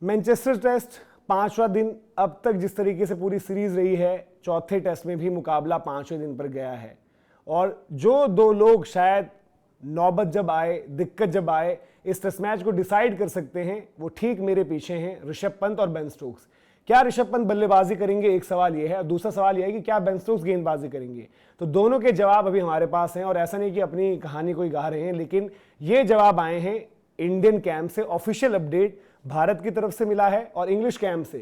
Manchester test 5वां दिन अब तक जिस तरीके से पूरी सीरीज रही है, चौथे टेस्ट में भी मुकाबला 5वें दिन पर गया है। और जो दो लोग शायद नौबत जब आए, दिक्कत जब आए, इस टेस्ट मैच को डिसाइड कर सकते हैं, वो ठीक मेरे पीछे हैं, ऋषभ पंत और बेन स्टोक्स। क्या ऋषभ पंत बल्लेबाजी करेंगे, एक सवाल ये है, और दूसरा सवाल ये है कि क्या बेन स्टोक्स गेंदबाजी करेंगे। तो दोनों के जवाब अभी हमारे पास हैं, और ऐसा नहीं कि अपनी कहानी कोई गा रहे हैं, लेकिन ये जवाब आए हैं इंडियन कैंप से। ऑफिशियल अपडेट भारत की तरफ से मिला है और इंग्लिश कैंप से,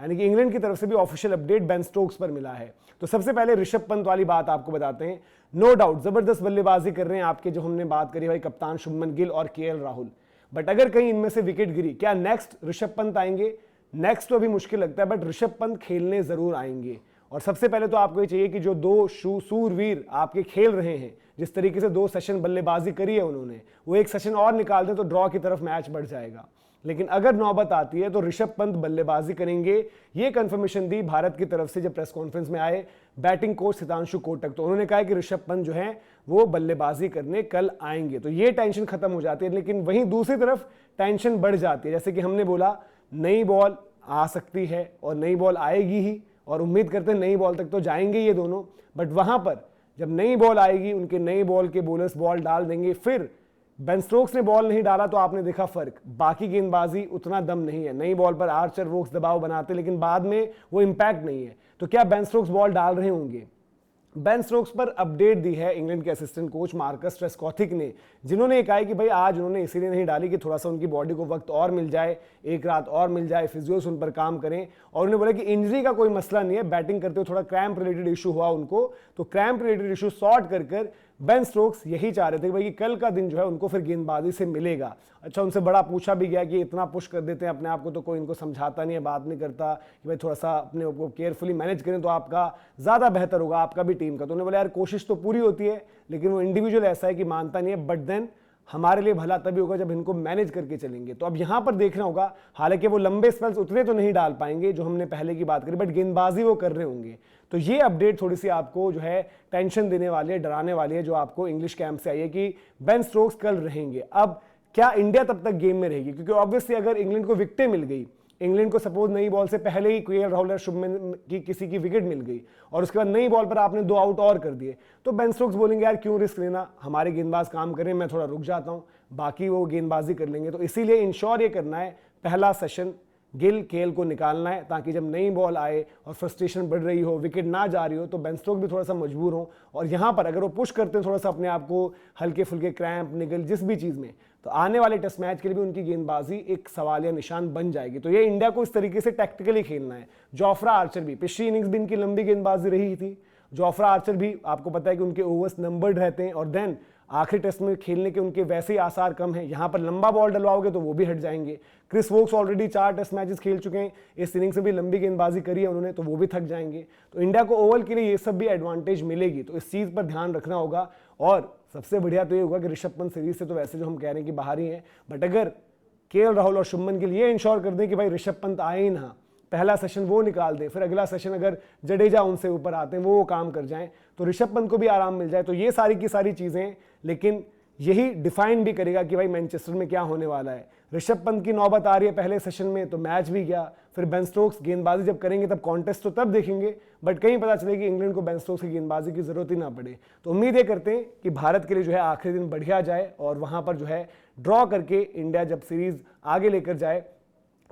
यानी कि इंग्लैंड की तरफ से भी ऑफिशियल अपडेट बेन स्टोक्स पर मिला है। तो सबसे पहले ऋषभ पंत वाली बात आपको बताते हैं। नो डाउट जबरदस्त बल्लेबाजी कर रहे हैं आपके, जो हमने बात करी भाई, कप्तान शुभमन गिल और केएल राहुल। बट अगर कहीं इनमें से विकेट गिरी, क्या नेक्स्ट ऋषभ पंत आएंगे? नेक्स्ट तो अभी मुश्किल लगता है, बट ऋषभ पंत खेलने जरूर आएंगे। और सबसे पहले तो आपको ये चाहिए कि जो दो सूरवीर आपके खेल रहे हैं, जिस तरीके से 2 सेशन बल्लेबाजी करी है उन्होंने, वो एक सेशन और निकाल दें तो ड्रॉ की तरफ मैच बढ़ जाएगा। लेकिन अगर नौबत आती है तो ऋषभ पंत बल्लेबाजी करेंगे, ये कंफर्मेशन दी भारत की तरफ से जब प्रेस कॉन्फ्रेंस में आए बैटिंग कोच सितांशु कोटक। तो उन्होंने कहा कि ऋषभ पंत जो है वो बल्लेबाजी करने कल आएंगे। तो ये टेंशन खत्म हो जाती है। लेकिन वहीं दूसरी तरफ टेंशन बढ़ जाती है, जैसे कि हमने बोला नई बॉल आ सकती है और नई बॉल आएगी ही, और उम्मीद करते हैं नई बॉल तक तो जाएंगे ये दोनों। बट वहां पर जब नई बॉल आएगी, उनके नई बॉल के बॉलर्स बॉल डाल देंगे, फिर बेन स्टोक्स ने बॉल नहीं डाला तो आपने देखा फर्क, बाकी गेंदबाजी उतना दम नहीं है। नई बॉल पर आर्चर वोक्स दबाव बनाते, लेकिन बाद में वो इंपैक्ट नहीं है। तो क्या बेन स्टोक्स बॉल डाल रहे होंगे? बेन स्टोक्स पर अपडेट दी है इंग्लैंड के असिस्टेंट कोच मार्कस ट्रेस्कॉथिक ने, जिन्होंने ये कहा है कि भाई आज उन्होंने इसीलिए नहीं डाली कि थोड़ा सा उनकी बॉडी को वक्त और मिल जाए, एक रात और मिल जाए, फिजियोस उन पर काम करें। और उन्होंने बोला कि इंजरी का कोई मसला नहीं है, बैटिंग करते हुए थोड़ा क्रैम्प रिलेटेड इशू हुआ उनको, तो क्रैम्प रिलेटेड इशू सॉर्ट कर बेन स्टोक्स यही चाह रहे थे कि भाई कल का दिन जो है उनको फिर गेंदबाजी से मिलेगा। अच्छा, उनसे बड़ा पूछा भी गया कि इतना पुश कर देते हैं अपने आप को तो कोई इनको समझाता नहीं है, बात नहीं करता कि भाई थोड़ा सा अपने को केयरफुली मैनेज करें तो आपका ज़्यादा बेहतर होगा, आपका भी टीम का। तो उन्होंने बोला यार कोशिश तो पूरी होती है, लेकिन वो इंडिविजुअल ऐसा है कि मानता नहीं है, बट देन हमारे लिए भला तभी होगा जब इनको मैनेज करके चलेंगे। तो अब यहां पर देखना होगा, हालांकि वो लंबे स्पेल्स उतने तो नहीं डाल पाएंगे जो हमने पहले की बात करी, बट गेंदबाजी वो कर रहे होंगे। तो ये अपडेट थोड़ी सी आपको जो है टेंशन देने वाली है, डराने वाली है, जो आपको इंग्लिश कैंप से आई है कि बेन स्टोक्स कल रहेंगे। अब क्या इंडिया तब तक गेम में रहेगी? क्योंकि ऑब्वियसली अगर इंग्लैंड को विकेटें मिल गई, इंग्लैंड को सपोज नई बॉल से पहले ही केएल राहुल और शुभमन की किसी की विकेट मिल गई और उसके बाद नई बॉल पर आपने 2 आउट और कर दिए, तो बेन स्टोक्स बोलेंगे यार क्यों रिस्क लेना, हमारे गेंदबाज काम करें, मैं थोड़ा रुक जाता हूं, बाकी वो गेंदबाजी कर लेंगे। तो इसीलिए इंश्योर ये करना है, पहला सेशन गिल केएल को निकालना है, ताकि जब नई बॉल आए और फ्रस्ट्रेशन बढ़ रही हो, विकेट ना जा रही हो, तो बेन स्टोक्स भी थोड़ा सा मजबूर हो। और यहां पर अगर वो पुश करते हैं थोड़ा सा अपने आप को, हल्के फुल्के क्रैम्प निगल जिस भी चीज में, तो आने वाले टेस्ट मैच के लिए भी उनकी गेंदबाजी एक सवाल या निशान बन जाएगी। तो ये इंडिया को इस तरीके से टैक्टिकली खेलना है। जोफ्रा आर्चर भी, पिछली इनिंग्स भी इनकी लंबी गेंदबाजी रही थी, जोफ्रा आर्चर भी आपको पता है कि उनके ओवर्स नंबर्ड रहते हैं, और देन आखिरी टेस्ट में खेलने के उनके वैसे ही आसार कम है। यहां पर लंबा बॉल डलवाओगे तो वो भी हट जाएंगे। Chris Woakes already 4 test matches खेल चुके हैं, इस इनिंग्स में भी लंबी गेंदबाजी करी है उन्होंने, तो वो भी थक जाएंगे। तो इंडिया को ओवल के लिए ये सब भी एडवांटेज मिलेगी, तो इस चीज पर ध्यान रखना होगा। और सबसे बढ़िया तो ये होगा कि ऋषभ पंत सीरीज से तो वैसे जो हम कह रहे हैं कि बाहर ही हैं, बट अगर केएल राहुल और शुभमन के लिए इंश्योर कर दें कि भाई ऋषभ पंत आए ही ना, पहला सेशन वो निकाल दे, फिर अगला सेशन अगर जडेजा उनसे ऊपर आते हैं वो काम कर जाएं, तो ऋषभ पंत को भी आराम मिल जाए। तो ये सारी की सारी चीजें, लेकिन यही डिफाइन भी करेगा कि भाई मैनचेस्टर में क्या होने वाला है। ऋषभ पंत की नौबत आ रही है पहले सेशन में तो मैच भी गया, फिर बेन स्टोक्स गेंदबाजी जब करेंगे तब कॉन्टेस्ट तो तब देखेंगे, बट कहीं पता चले कि इंग्लैंड को बेन स्टोक्स की गेंदबाजी की जरूरत ही ना पड़े। तो उम्मीद ये करते हैं कि भारत के लिए जो है आखिरी दिन बढ़िया जाए, और वहां पर जो है ड्रॉ करके इंडिया जब सीरीज आगे लेकर जाए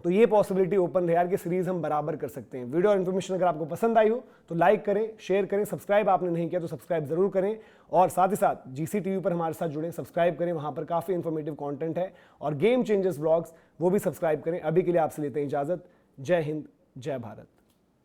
तो ये पॉसिबिलिटी ओपन है यार कि सीरीज हम बराबर कर सकते हैं। वीडियो और इन्फॉर्मेशन अगर आपको पसंद आई हो तो लाइक करें, शेयर करें, सब्सक्राइब आपने नहीं किया तो सब्सक्राइब जरूर करें, और साथ ही साथ जीसी टीवी पर हमारे साथ जुड़ें, सब्सक्राइब करें, वहां पर काफी इंफॉर्मेटिव कंटेंट है, और गेम चेंजर्स व्लॉग्स वो भी सब्सक्राइब करें। अभी के लिए आपसे लेते हैं इजाजत। जय हिंद, जय भारत।